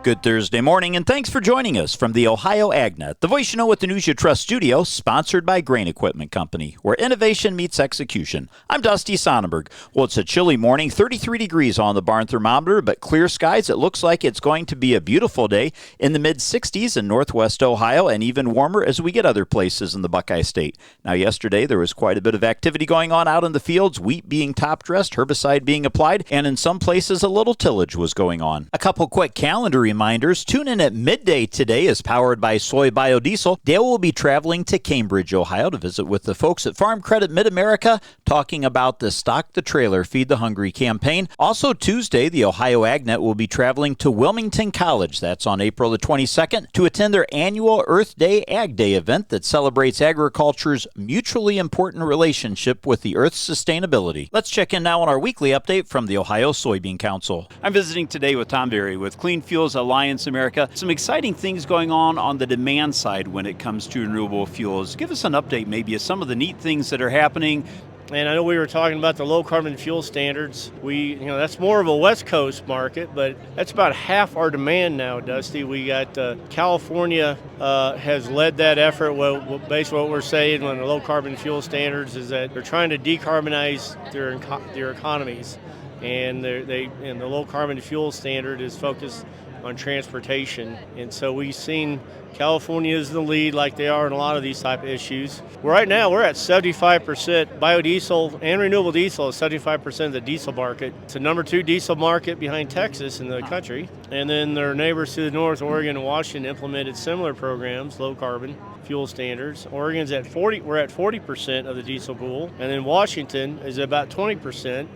Good Thursday morning, and thanks for joining us from the Ohio AgNet, the voice you know with the news you trust studio, sponsored by Grain Equipment Company, where innovation meets execution. I'm Dusty Sonnenberg. Well, it's a chilly morning, 33 degrees on the barn thermometer, but clear skies. It looks like it's going to be a beautiful day in the mid-60s in northwest Ohio, and even warmer as we get other places in the Buckeye State. Now, yesterday there was quite a bit of activity going on out in the fields, wheat being top-dressed, herbicide being applied, and in some places a little tillage was going on. A couple quick calendar reminders. Tune in at midday today as powered by soy biodiesel. Dale will be traveling to Cambridge, Ohio to visit with the folks at Farm Credit Mid-America talking about the Stock the Trailer, Feed the Hungry campaign. Also Tuesday, the Ohio AgNet will be traveling to Wilmington College. That's on April the 22nd to attend their annual Earth Day Ag Day event that celebrates agriculture's mutually important relationship with the Earth's sustainability. Let's check in now on our weekly update from the Ohio Soybean Council. I'm visiting today with Tom Berry with Clean Fuels Alliance America. Some exciting things going on the demand side when it comes to renewable fuels. Give us an update maybe of some of the neat things that are happening. And I know we were talking about the low carbon fuel standards. That's more of a West Coast market, but that's about half our demand now, Dusty. We got California has led that effort. Well, basically what we're saying on the low carbon fuel standards is that they're trying to decarbonize their economies, and the low carbon fuel standard is focused on transportation. And so we've seen California is the lead like they are in a lot of these type of issues. Right now we're at 75% biodiesel and renewable diesel is 75% of the diesel market. It's the number 2 diesel market behind Texas in the country. And then their neighbors to the north, Oregon and Washington, implemented similar programs, low carbon fuel standards. Oregon's at 40, we're at 40% of the diesel pool, and then Washington is about 20%.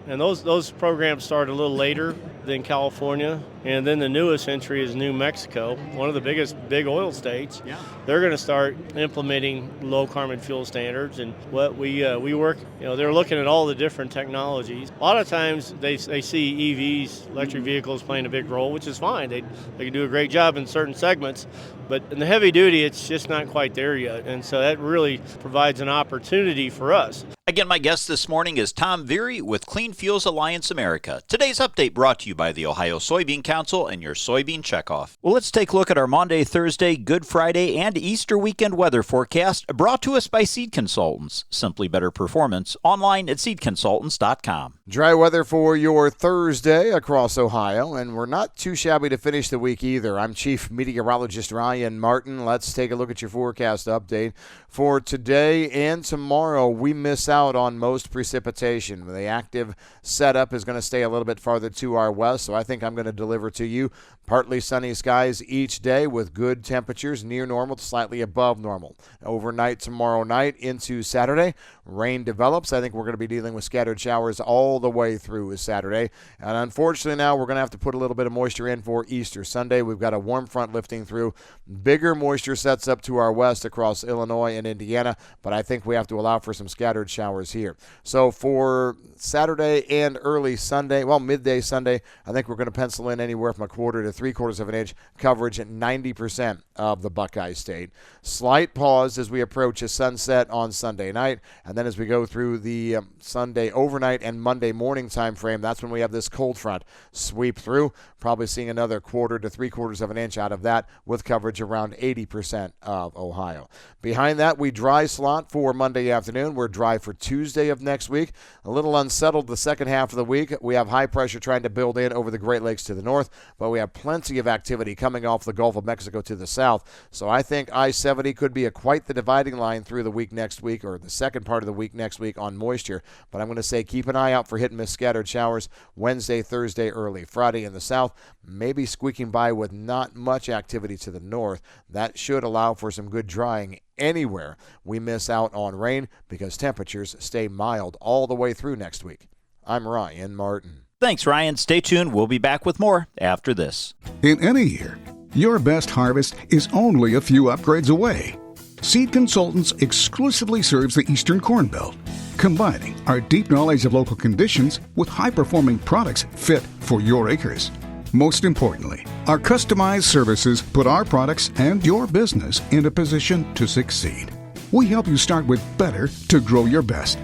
And those programs started a little later than California, and then the newest entry is New Mexico, one of the biggest big oil states. Yeah. They're going to start implementing low carbon fuel standards, and what we work, they're looking at all the different technologies. A lot of times they see EVs, electric vehicles, playing a big role, which is fine. They can do a great job in certain segments, but in the heavy duty, it's just not quite there yet, and so that really provides an opportunity for us. Again, my guest this morning is Tom Berry with Clean Fuels Alliance America. Today's update brought to you by the Ohio Soybean Council and your soybean checkoff. Well, let's take a look at our Monday, Thursday, Good Friday, and Easter weekend weather forecast brought to us by Seed Consultants. Simply better performance online at seedconsultants.com. Dry weather for your Thursday across Ohio, and we're not too shabby to finish the week either. I'm Chief Meteorologist Ryan Martin. Let's take a look at your forecast update. For today and tomorrow, we miss out on most precipitation. The active setup is going to stay a little bit farther to our west, so I think I'm going to deliver to you partly sunny skies each day with good temperatures near normal to slightly above normal. Overnight tomorrow night into Saturday, rain develops. I think we're going to be dealing with scattered showers all the way through Saturday. And unfortunately now we're going to have to put a little bit of moisture in for Easter Sunday. We've got a warm front lifting through. Bigger moisture sets up to our west across Illinois and Indiana, but I think we have to allow for some scattered showers here. So for Saturday and early Sunday, midday Sunday, I think we're going to pencil in anywhere from a quarter to 3/4 of an inch coverage at 90% of the Buckeye State. Slight pause as we approach a sunset on Sunday night, and then as we go through the Sunday overnight and Monday morning time frame, that's when we have this cold front sweep through, probably seeing another quarter to 3/4 of an inch out of that with coverage around 80% of Ohio. Behind that, we dry slot for Monday afternoon. We're dry for Tuesday of next week. A little unsettled the second half of the week. We have high pressure trying to build in over the Great Lakes to the north, but we have plenty of activity coming off the Gulf of Mexico to the south. So I think I-70 could be quite the dividing line through the week next week, or the second part of the week next week on moisture. But I'm going to say keep an eye out for hit and miss scattered showers Wednesday, Thursday, early Friday in the south, maybe squeaking by with not much activity to the north. That should allow for some good drying anywhere we miss out on rain because temperatures stay mild all the way through next week. I'm Ryan Martin. Thanks, Ryan. Stay tuned. We'll be back with more after this. In any year, your best harvest is only a few upgrades away. Seed Consultants exclusively serves the Eastern Corn Belt, combining our deep knowledge of local conditions with high-performing products fit for your acres. Most importantly, our customized services put our products and your business in a position to succeed. We help you start with better to grow your best.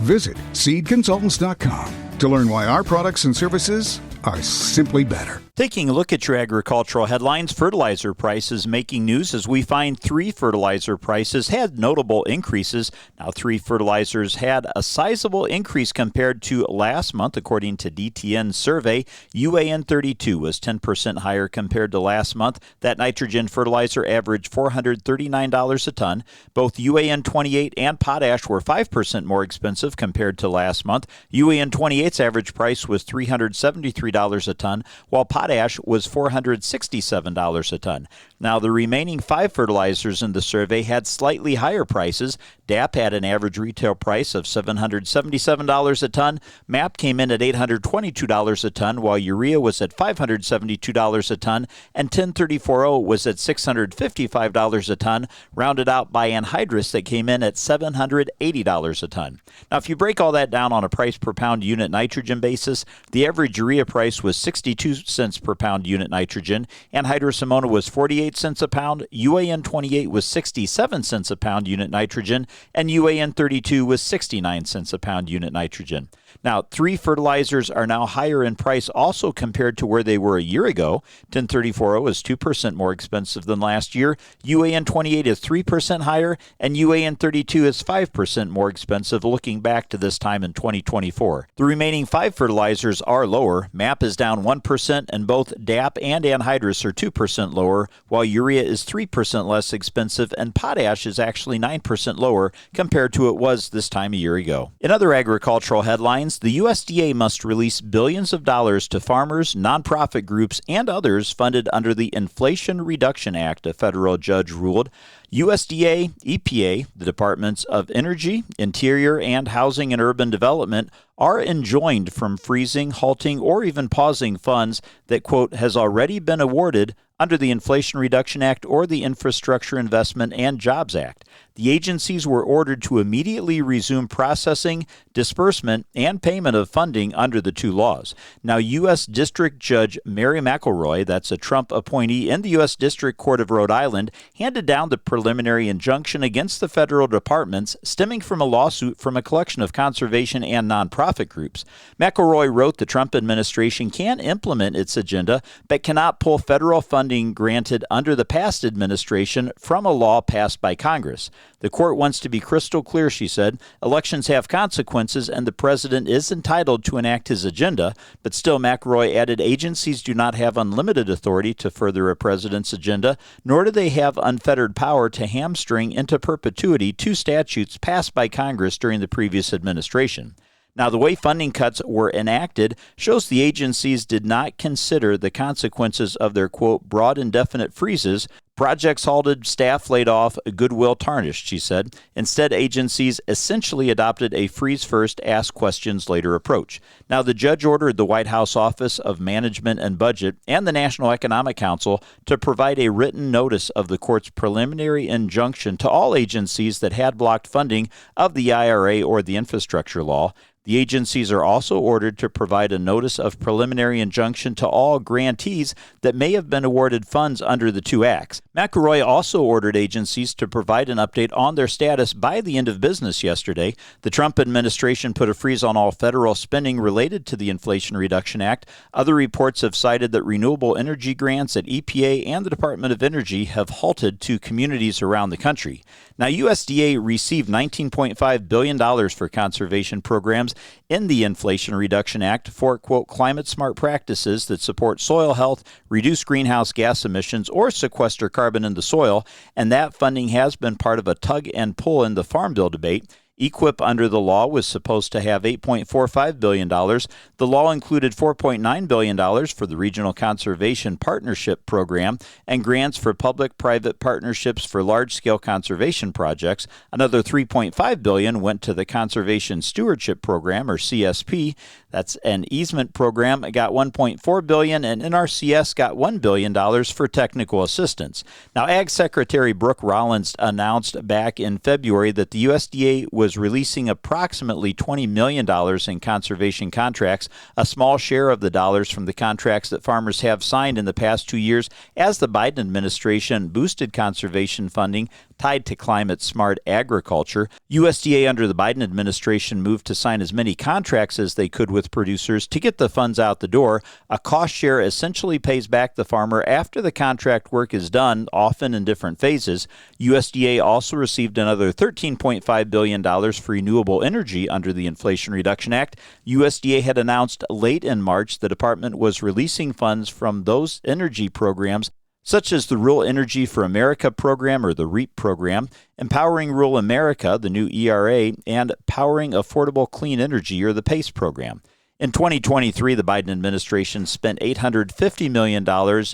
Visit seedconsultants.com to learn why our products and services are simply better. Taking a look at your agricultural headlines, fertilizer prices making news as we find 3 fertilizer prices had notable increases. Now, 3 fertilizers had a sizable increase compared to last month. According to DTN's survey, UAN 32 was 10% higher compared to last month. That nitrogen fertilizer averaged $439 a ton. Both UAN 28 and potash were 5% more expensive compared to last month. UAN 28's average price was $373 a ton, while potash was $467 a ton. Now, the remaining 5 fertilizers in the survey had slightly higher prices. DAP had an average retail price of $777 a ton. MAP came in at $822 a ton, while urea was at $572 a ton, and 1034O was at $655 a ton, rounded out by anhydrous that came in at $780 a ton. Now, if you break all that down on a price per pound unit nitrogen basis, the average urea price was 62 cents per pound unit nitrogen, anhydrous ammonia was 48 cents a pound, UAN 28 was 67 cents a pound unit nitrogen, and UAN 32 was 69 cents a pound unit nitrogen. Now, 3 fertilizers are now higher in price also compared to where they were a year ago. 1034O is 2% more expensive than last year, UAN 28 is 3% higher, and UAN 32 is 5% more expensive looking back to this time in 2024. The remaining 5 fertilizers are lower. MAP is down 1%, and both DAP and anhydrous are 2% lower, while urea is 3% less expensive, and potash is actually 9% lower compared to it was this time a year ago. In other agricultural headlines, the USDA must release billions of dollars to farmers, nonprofit groups, and others funded under the Inflation Reduction Act, a federal judge ruled. USDA, EPA, the Departments of Energy, Interior, and Housing and Urban Development are enjoined from freezing, halting, or even pausing funds that, quote, has already been awarded under the Inflation Reduction Act or the Infrastructure Investment and Jobs Act. The agencies were ordered to immediately resume processing, disbursement, and payment of funding under the 2 laws. Now, U.S. District Judge Mary McElroy, that's a Trump appointee in the U.S. District Court of Rhode Island, handed down the preliminary injunction against the federal departments stemming from a lawsuit from a collection of conservation and nonprofit groups. McElroy wrote the Trump administration can implement its agenda, but cannot pull federal funding granted under the past administration from a law passed by Congress. The court wants to be crystal clear, she said. Elections have consequences, and the president is entitled to enact his agenda. But still, McElroy added, agencies do not have unlimited authority to further a president's agenda, nor do they have unfettered power to hamstring into perpetuity 2 statutes passed by Congress during the previous administration. Now, the way funding cuts were enacted shows the agencies did not consider the consequences of their, quote, broad indefinite freezes. Projects halted, staff laid off, goodwill tarnished, she said. Instead, agencies essentially adopted a freeze first, ask questions later approach. Now, the judge ordered the White House Office of Management and Budget and the National Economic Council to provide a written notice of the court's preliminary injunction to all agencies that had blocked funding of the IRA or the infrastructure law. The agencies are also ordered to provide a notice of preliminary injunction to all grantees that may have been awarded funds under the 2 acts. McElroy also ordered agencies to provide an update on their status by the end of business yesterday. The Trump administration put a freeze on all federal spending related to the Inflation Reduction Act. Other reports have cited that renewable energy grants at EPA and the Department of Energy have halted to communities around the country. Now, USDA received $19.5 billion for conservation programs in the Inflation Reduction Act for, quote, climate-smart practices that support soil health, reduce greenhouse gas emissions, or sequester carbon in the soil, and that funding has been part of a tug and pull in the Farm Bill debate. EQIP under the law was supposed to have $8.45 billion. The law included $4.9 billion for the Regional Conservation Partnership Program and grants for public-private partnerships for large-scale conservation projects. Another $3.5 billion went to the Conservation Stewardship Program, or CSP. That's an easement program. It got $1.4 billion, and NRCS got $1 billion for technical assistance. Now, Ag Secretary Brooke Rollins announced back in February that the USDA was is releasing approximately $20 million in conservation contracts, a small share of the dollars from the contracts that farmers have signed in the past 2 years as the Biden administration boosted conservation funding tied to climate-smart agriculture. USDA under the Biden administration moved to sign as many contracts as they could with producers to get the funds out the door. A cost share essentially pays back the farmer after the contract work is done, often in different phases. USDA also received another $13.5 billion for renewable energy under the Inflation Reduction Act. USDA had announced late in March the department was releasing funds from those energy programs, such as the Rural Energy for America program, or the REAP program, Empowering Rural America, the new ERA, and Powering Affordable Clean Energy, or the PACE program. In 2023, the Biden administration spent $850 million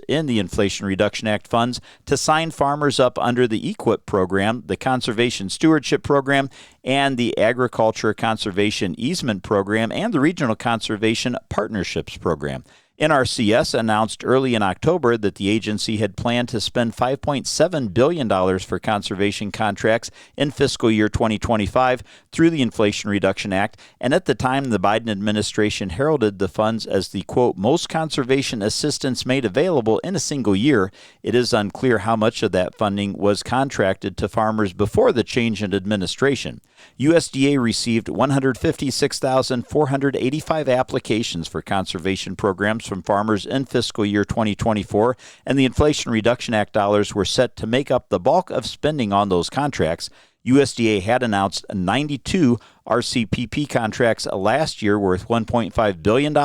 in the Inflation Reduction Act funds to sign farmers up under the EQIP program, the Conservation Stewardship Program, and the Agriculture Conservation Easement Program, and the Regional Conservation Partnerships Program. NRCS announced early in October that the agency had planned to spend $5.7 billion for conservation contracts in fiscal year 2025 through the Inflation Reduction Act, and at the time the Biden administration heralded the funds as the, quote, most conservation assistance made available in a single year. It is unclear how much of that funding was contracted to farmers before the change in administration. USDA received 156,485 applications for conservation programs from farmers in fiscal year 2024, and the Inflation Reduction Act dollars were set to make up the bulk of spending on those contracts. USDA had announced 92 RCPP contracts last year worth $1.5 billion,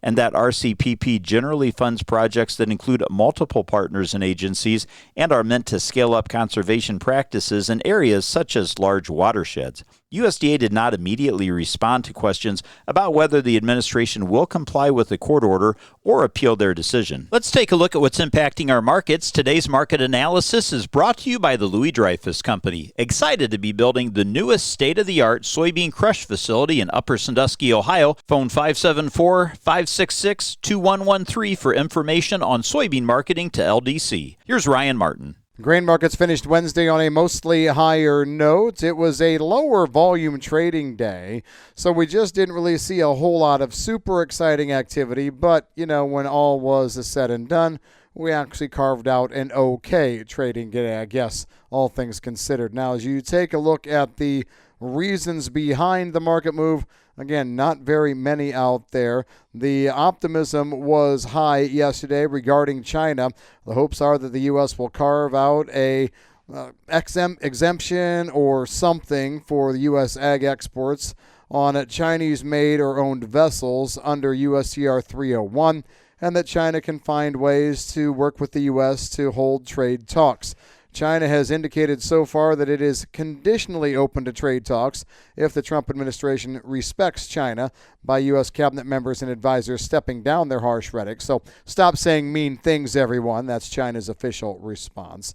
and that RCPP generally funds projects that include multiple partners and agencies and are meant to scale up conservation practices in areas such as large watersheds. USDA did not immediately respond to questions about whether the administration will comply with the court order or appeal their decision. Let's take a look at what's impacting our markets. Today's market analysis is brought to you by the Louis Dreyfus Company. Excited to be building the newest state-of-the-art soybean crush facility in Upper Sandusky, Ohio. Phone 574-566-2113 for information on soybean marketing to LDC. Here's Ryan Martin. Grain markets finished Wednesday on a mostly higher note. It was a lower volume trading day, so we just didn't really see a whole lot of super exciting activity. But, when all was said and done, we actually carved out an okay trading day, I guess, all things considered. Now, as you take a look at the reasons behind the market move, again, not very many out there. The optimism was high yesterday regarding China. The hopes are that the U.S. will carve out a exemption or something for the U.S. ag exports on Chinese-made or owned vessels under USTR 301, and that China can find ways to work with the U.S. to hold trade talks. China has indicated so far that it is conditionally open to trade talks if the Trump administration respects China by U.S. cabinet members and advisors stepping down their harsh rhetoric. So stop saying mean things, everyone. That's China's official response.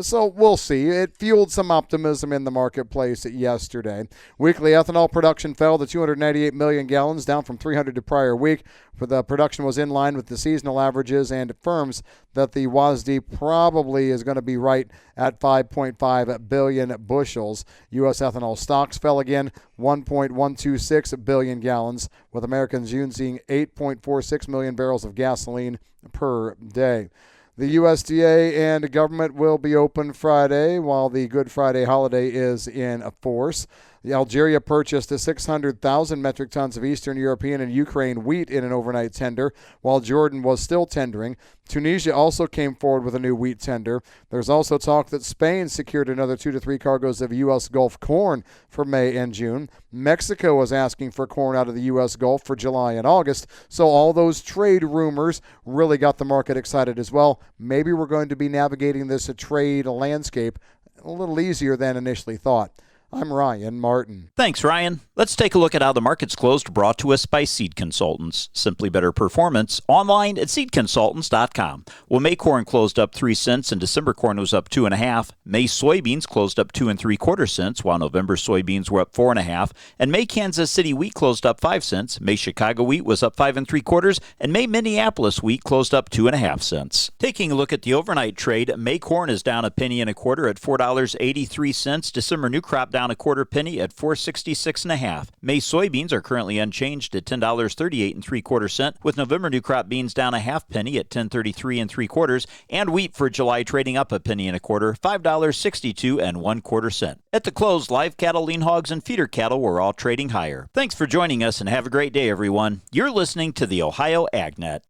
So we'll see. It fueled some optimism in the marketplace yesterday. Weekly ethanol production fell to 298 million gallons, down from 300 the prior week. For the production was in line with the seasonal averages and affirms that the WASDE probably is going to be right at 5.5 billion bushels. U.S. ethanol stocks fell again, 1.126 billion gallons, with Americans using 8.46 million barrels of gasoline per day. The USDA and government will be open Friday while the Good Friday holiday is in force. Algeria purchased 600,000 metric tons of Eastern European and Ukraine wheat in an overnight tender, while Jordan was still tendering. Tunisia also came forward with a new wheat tender. There's also talk that Spain secured another 2 to 3 cargoes of U.S. Gulf corn for May and June. Mexico was asking for corn out of the U.S. Gulf for July and August. So all those trade rumors really got the market excited as well. Maybe we're going to be navigating this trade landscape a little easier than initially thought. I'm Ryan Martin. Thanks, Ryan. Let's take a look at how the market's closed, brought to us by Seed Consultants. Simply better performance, online at seedconsultants.com. Well, May corn closed up 3 cents and December corn was up 2.5. May soybeans closed up 2 3/4 cents, while November soybeans were up 4.5. And May Kansas City wheat closed up 5 cents. May Chicago wheat was up 5 3/4, and May Minneapolis wheat closed up 2.5 cents. Taking a look at the overnight trade, May corn is down 1 1/4 at $4.83. December new crop down down a quarter penny at $4.66.5. May soybeans are currently unchanged at $10.38 with November new crop beans down a half penny at $10.33 and wheat for July trading up a penny and a quarter, $5.62 At the close, live cattle, lean hogs, and feeder cattle were all trading higher. Thanks for joining us and have a great day, everyone. You're listening to the Ohio AgNet.